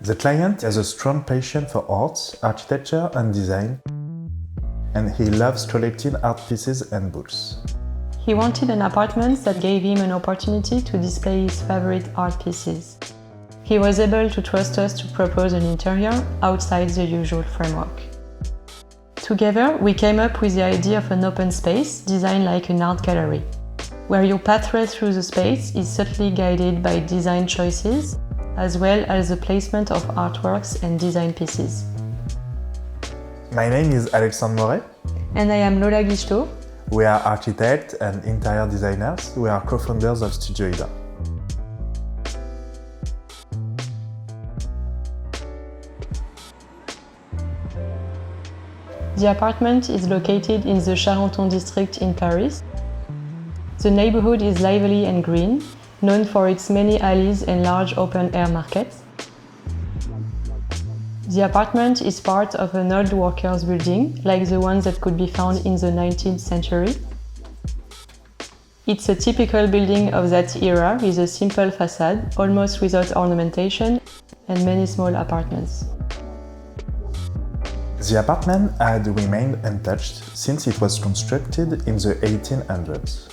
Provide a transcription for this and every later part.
The client has a strong passion for arts, architecture and design, and he loves collecting art pieces and books. He wanted an apartment that gave him an opportunity to display his favorite art pieces. He was able to trust us to propose an interior outside the usual framework. Together, we came up with the idea of an open space designed like an art gallery, where your pathway through the space is subtly guided by design choices, as well as the placement of artworks and design pieces. My name is Alexandre Moret. And I am Lola Guicheteau. We are architects and interior designers. We are co-founders of Studio Ida. The apartment is located in the Charenton district in Paris. The neighbourhood is lively and green, known for its many alleys and large open-air markets. The apartment is part of an old workhouse building, like the ones that could be found in the 19th century. It's a typical building of that era with a simple facade, almost without ornamentation, and many small apartments. The apartment had remained untouched since it was constructed in the 1800s.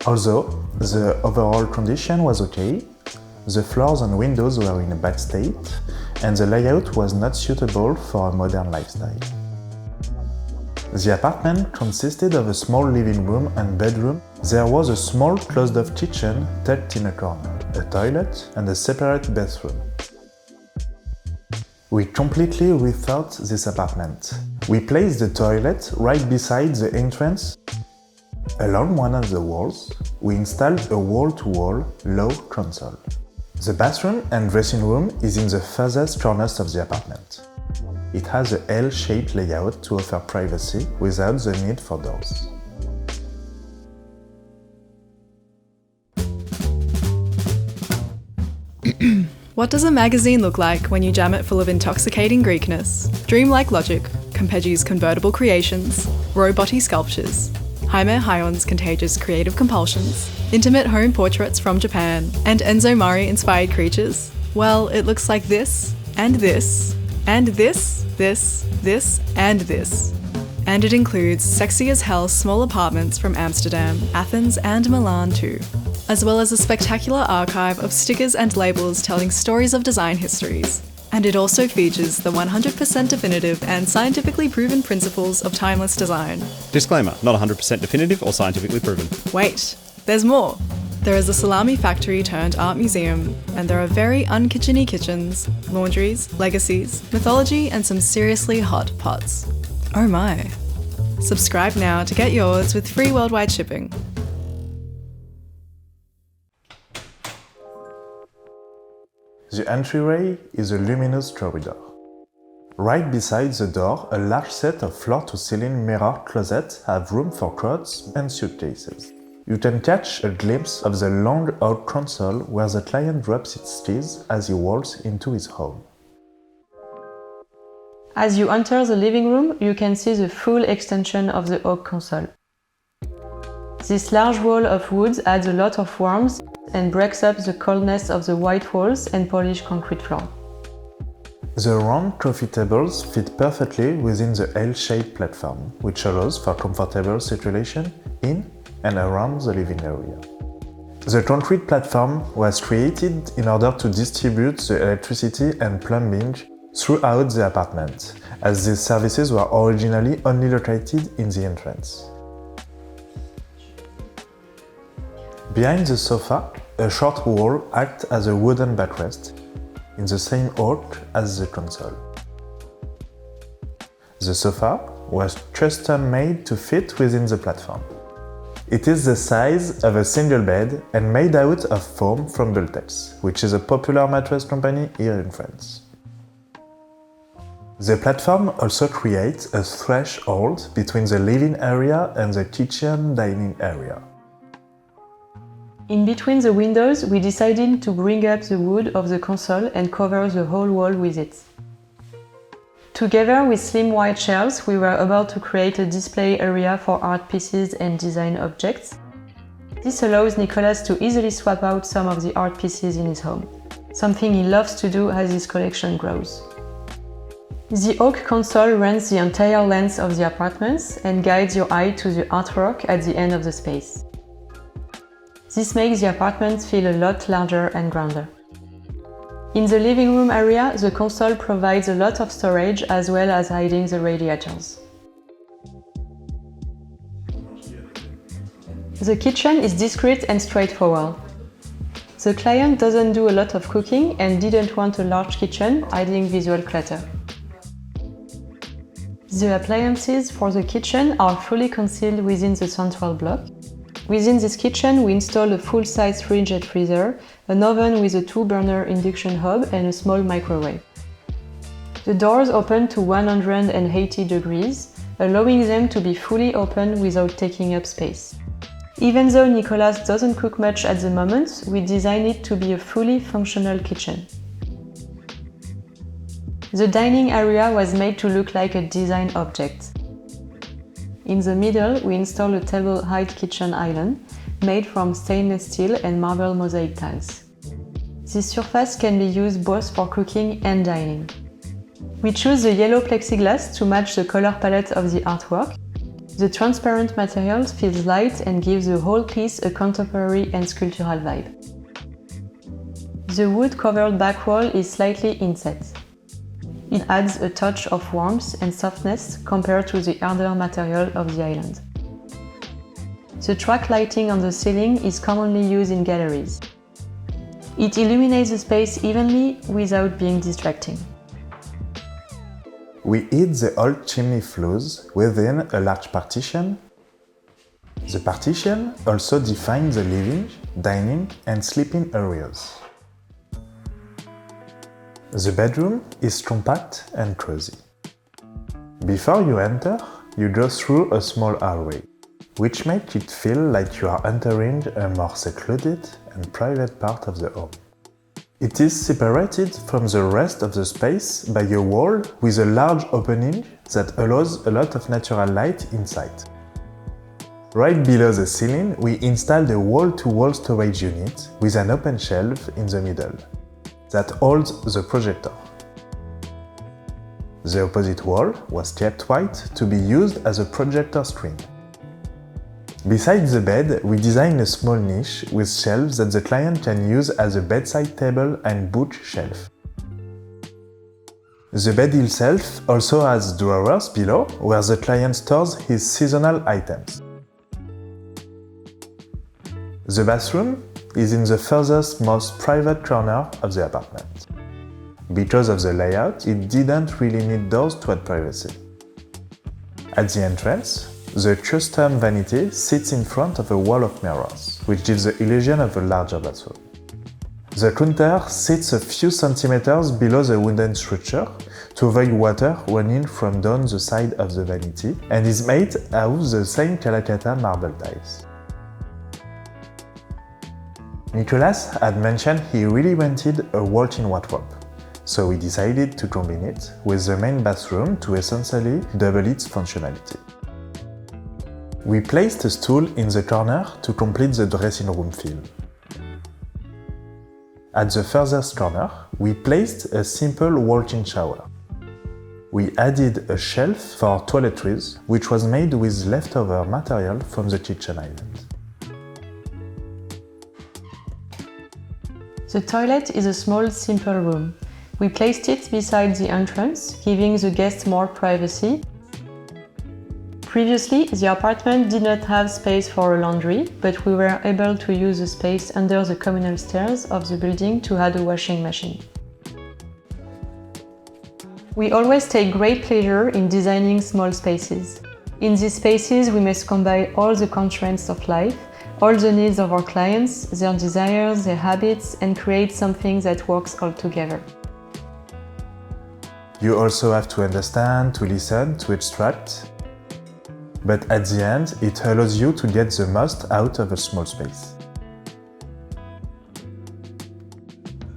Although the overall condition was okay, the floors and windows were in a bad state, and the layout was not suitable for a modern lifestyle. The apartment consisted of a small living room and bedroom. There was a small closed-off kitchen tucked in a corner, a toilet, and a separate bathroom. We completely rethought this apartment. We placed the toilet right beside the entrance. Along one of the walls, we installed a wall-to-wall low console. The bathroom and dressing room is in the furthest corners of the apartment. It has a L-shaped layout to offer privacy without the need for doors. What does a magazine look like when you jam it full of intoxicating Greekness, dreamlike logic, Campeggio's convertible creations, roboty sculptures, Jaime Hayon's contagious creative compulsions, intimate home portraits from Japan, and Enzo Mari-inspired creatures? Well, it looks like this, and this, and this, and this. And it includes sexy as hell small apartments from Amsterdam, Athens, and Milan too, as well as a spectacular archive of stickers and labels telling stories of design histories. And it also features the 100% definitive and scientifically proven principles of timeless design. Disclaimer, not 100% definitive or scientifically proven. Wait, there's more. There is a salami factory turned art museum, and there are very unkitcheny kitchens, laundries, legacies, mythology, and some seriously hot pots. Oh my. Subscribe now to get yours with free worldwide shipping. The entryway is a luminous corridor. Right beside the door, a large set of floor-to-ceiling mirror closets have room for coats and suitcases. You can catch a glimpse of the long oak console where the client drops its keys as he walks into his home. As you enter the living room, you can see the full extension of the oak console. This large wall of wood adds a lot of warmth and breaks up the coldness of the white walls and polished concrete floor. The round coffee tables fit perfectly within the L-shaped platform, which allows for comfortable circulation in and around the living area. The concrete platform was created in order to distribute the electricity and plumbing throughout the apartment, as these services were originally only located in the entrance. Behind the sofa, a short wall acts as a wooden backrest, in the same oak as the console. The sofa was custom-made to fit within the platform. It is the size of a single bed and made out of foam from Bultex, which is a popular mattress company here in France. The platform also creates a threshold between the living area and the kitchen dining area. In between the windows, we decided to bring up the wood of the console and cover the whole wall with it. Together with slim white shelves, we were able to create a display area for art pieces and design objects. This allows Nicolas to easily swap out some of the art pieces in his home. something he loves to do as his collection grows. The oak console runs the entire length of the apartments and guides your eye to the artwork at the end of the space. This makes the apartment feel a lot larger and grander. In the living room area, the console provides a lot of storage as well as hiding the radiators. The kitchen is discreet and straightforward. The client doesn't do a lot of cooking and didn't want a large kitchen hiding visual clutter. The appliances for the kitchen are fully concealed within the central block. Within this kitchen, we install a full-size fridge and freezer, an oven with a 2-burner induction hob and a small microwave. The doors open to 180 degrees, allowing them to be fully open without taking up space. Even though Nicolas doesn't cook much at the moment, we designed it to be a fully functional kitchen. The dining area was made to look like a design object. In the middle, we install a table-height kitchen island, made from stainless steel and marble mosaic tiles. This surface can be used both for cooking and dining. We choose the yellow plexiglass to match the color palette of the artwork. The transparent material feels light and gives the whole piece a contemporary and sculptural vibe. The wood-covered back wall is slightly inset. It adds a touch of warmth and softness compared to the harder material of the island. The track lighting on the ceiling is commonly used in galleries. It illuminates the space evenly without being distracting. We hid the old chimney flues within a large partition. The partition also defines the living, dining and sleeping areas. The bedroom is compact and cozy. Before you enter, you go through a small hallway, which makes it feel like you are entering a more secluded and private part of the home. It is separated from the rest of the space by a wall with a large opening that allows a lot of natural light inside. Right below the ceiling, we installed a wall-to-wall storage unit with an open shelf in the middle that holds the projector. The opposite wall was kept white to be used as a projector screen. Beside the bed, we designed a small niche with shelves that the client can use as a bedside table and bookshelf. The bed itself also has drawers below where the client stores his seasonal items. The bathroom is in the furthest most private corner of the apartment. Because of the layout, it didn't really need doors to add privacy. At the entrance, the custom vanity sits in front of a wall of mirrors, which gives the illusion of a larger bathroom. The counter sits a few centimeters below the wooden structure to avoid water running from down the side of the vanity and is made out of the same Calacata marble tiles. Nicolas had mentioned he really wanted a walk-in wardrobe, so we decided to combine it with the main bathroom to essentially double its functionality. We placed a stool in the corner to complete the dressing room feel. At the furthest corner, we placed a simple walk-in shower. We added a shelf for toiletries, which was made with leftover material from the kitchen island. The toilet is a small, simple room. We placed it beside the entrance, giving the guests more privacy. Previously, the apartment did not have space for a laundry, but we were able to use the space under the communal stairs of the building to add a washing machine. We always take great pleasure in designing small spaces. In these spaces, we must combine all the constraints of life, all the needs of our clients, their desires, their habits, and create something that works all together. You also have to understand, to listen, to extract. But at the end, it allows you to get the most out of a small space.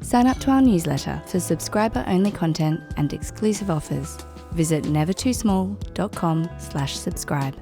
Sign up to our newsletter for subscriber-only content and exclusive offers. Visit nevertoosmall.com/subscribe.